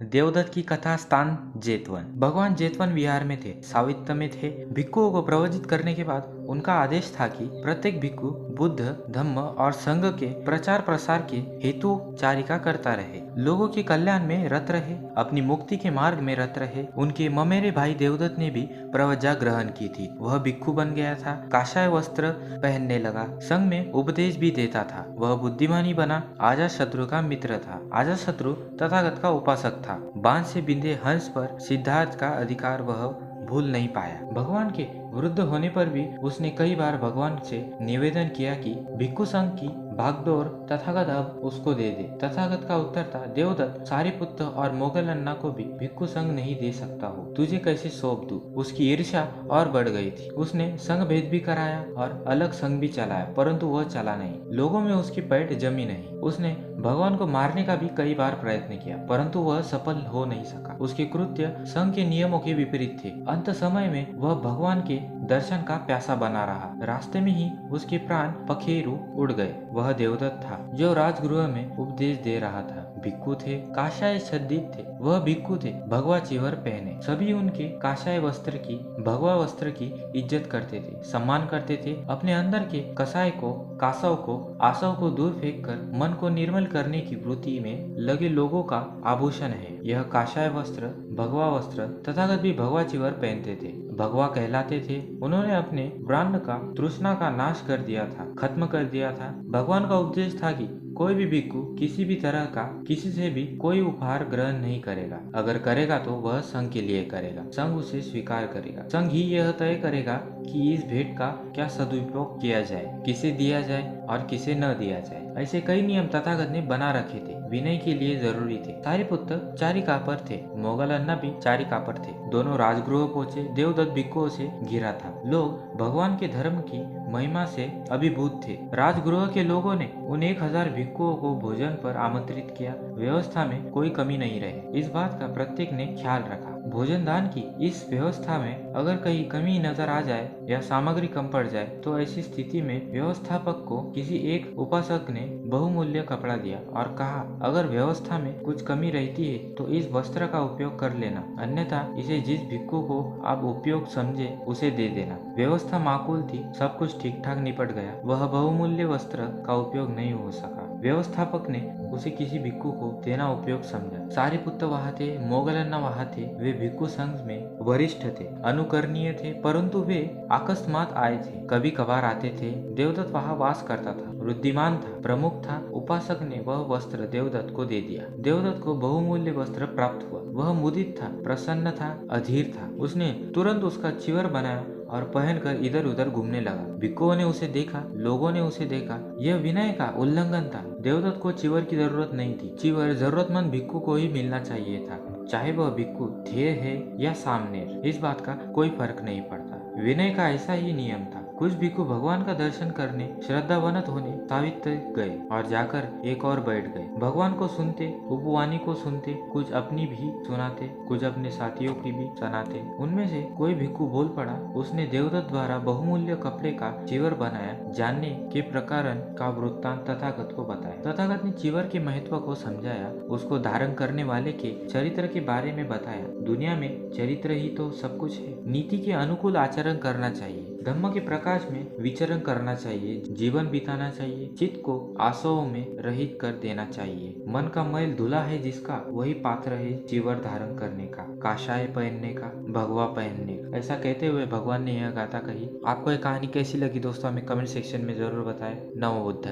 देवदत्त की कथा स्थान जेतवन। भगवान जेतवन विहार में थे, सावित्र में थे। भिक्षुओं को प्रवचित करने के बाद उनका आदेश था कि प्रत्येक भिक्षु बुद्ध, धम्म और संघ के प्रचार प्रसार के हेतु चारिका करता रहे, लोगों के कल्याण में रत रहे, अपनी मुक्ति के मार्ग में रत रहे। उनके ममेरे भाई देवदत्त ने भी प्रवज्ञा ग्रहण की थी। वह भिक्षु बन गया था, काषाय वस्त्र पहनने लगा, संघ में उपदेश भी देता था। वह बुद्धिमानी बना, अजातशत्रु का मित्र था। अजातशत्रु तथागत का उपासक था। बांस से बिंधे हंस पर सिद्धार्थ का अधिकार वह भूल नहीं पाया। भगवान के वृद्ध होने पर भी उसने कई बार भगवान से निवेदन किया कि भिक्षु संघ की भागदौड़ तथागत अब उसको दे दे। तथागत का उत्तर था, देवदत्त, सारिपुत्र और मोगलन्ना को भी भिक्षु संघ नहीं दे सकता हो, तुझे कैसे सौंप दूं? उसकी ईर्ष्या और बढ़ गई थी। उसने संघ भेद भी कराया और अलग संघ भी चलाया, परंतु वह चला नहीं। लोगों में उसकी पैठ जमी नहीं। उसने भगवान को मारने का भी कई बार प्रयत्न किया, परंतु वह सफल हो नहीं सका। उसके कृत्य संघ के नियमों के विपरीत थे। अंत समय में वह भगवान के दर्शन का प्यासा बना रहा। रास्ते में ही उसके प्राण पखेरु उड़ गए। वह देवदत्त था जो राजगृह में उपदेश दे रहा था। भिक्षु थे, काषाय छद्दित थे। वह भिक्षु थे, भगवा चिवर पहने। सभी उनके काषाय वस्त्र की, भगवा वस्त्र की इज्जत करते थे, सम्मान करते थे। अपने अंदर के कसाय को, कासव को, आसव को दूर फेंक कर मन को निर्मल करने की वृत्ति में लगे लोगों का आभूषण है यह काषाय वस्त्र, भगवा वस्त्र। तथागत भी भगवा चिवर पहनते थे, भगवा कहलाते थे। उन्होंने अपने ब्राह्मण का तृष्णा का नाश कर दिया था, खत्म कर दिया था। भगवान का उपदेश था कि कोई भी भिक्षु किसी भी तरह का किसी से भी कोई उपहार ग्रहण नहीं करेगा। अगर करेगा तो वह संघ के लिए करेगा, संघ उसे स्वीकार करेगा। संघ ही यह तय करेगा कि इस भेंट का क्या सदुपयोग किया जाए, किसे दिया जाए और किसे न दिया जाए। ऐसे कई नियम तथागत ने बना रखे थे, विनय के लिए जरूरी थे। सारिपुत्र चारिकापर थे, मोगलन्ना भी चारिकापर थे। दोनों राजगृह पहुंचे। देवदत्त भिक्षुओं से घिरा था। लोग भगवान के धर्म की महिमा से अभिभूत थे। राजगृह के लोगों ने उन 1000 भिक्षुओं को भोजन पर आमंत्रित किया। व्यवस्था में कोई कमी नहीं रहे, इस बात का प्रत्येक ने ख्याल रखा। भोजन दान की इस व्यवस्था में अगर कहीं कमी नजर आ जाए या सामग्री कम पड़ जाए तो ऐसी स्थिति में व्यवस्थापक को किसी एक उपासक ने बहुमूल्य कपड़ा दिया और कहा, अगर व्यवस्था में कुछ कमी रहती है तो इस वस्त्र का उपयोग कर लेना, अन्यथा इसे जिस भिक्षु को आप उपयोग समझे उसे दे देना। व्यवस्था माकूल थी, सब कुछ ठीक ठाक निपट गया। वह बहुमूल्य वस्त्र का उपयोग नहीं हो सका। व्यवस्थापक ने उसे किसी भिक्षु को देना उपयोग समझा। सारिपुत्र वहाँ थे, मोगलन्ना वहाँ थे। वे भिक्षु संघ में वरिष्ठ थे, अनुकरणीय थे, परंतु वे अकस्मात आए थे, कभी कभार आते थे। देवदत्त वहाँ वास करता था, वृद्धिमान था, प्रमुख था। उपासक ने वह वस्त्र देवदत्त को दे दिया। देवदत्त को बहुमूल्य वस्त्र प्राप्त हुआ। वह मुदित था, प्रसन्न था, अधीर था। उसने तुरंत उसका चिवर बनाया और पहनकर इधर उधर घूमने लगा। भिक्षुओं ने उसे देखा, लोगों ने उसे देखा। यह विनय का उल्लंघन था। देवदत्त को चिवर की जरूरत नहीं थी। चिवर जरूरतमंद भिक्षु को ही मिलना चाहिए था, चाहे वह भिक्षु ध्येय है या सामनेर, इस बात का कोई फर्क नहीं पड़ता। विनय का ऐसा ही नियम था। कुछ भिक्षु भगवान का दर्शन करने, श्रद्धावनत होने सावित्र गए और जाकर एक और बैठ गए। भगवान को सुनते, उपवाणी को सुनते, कुछ अपनी भी सुनाते, कुछ अपने साथियों की भी सुनाते। उनमें से कोई भिक्षु बोल पड़ा, उसने देवदत्त द्वारा बहुमूल्य कपड़े का चिवर बनाया जानने के प्रकरण का वृत्तांत तथागत को बताया। तथागत ने चिवर के महत्व को समझाया, उसको धारण करने वाले के चरित्र के बारे में बताया। दुनिया में चरित्र ही तो सब कुछ है। नीति के अनुकूल आचरण करना चाहिए, धम्म के प्रकाश में विचरण करना चाहिए, जीवन बिताना चाहिए, चित्त को आसवों में रहित कर देना चाहिए। मन का मैल धुला है जिसका, वही पात्र है चिवर धारण करने का, काषाय पहनने का, भगवा पहनने का। ऐसा कहते हुए भगवान ने यह गाथा कही। आपको यह कहानी कैसी लगी दोस्तों, हमें कमेंट सेक्शन में जरूर बताएं। नमो बुद्धाय।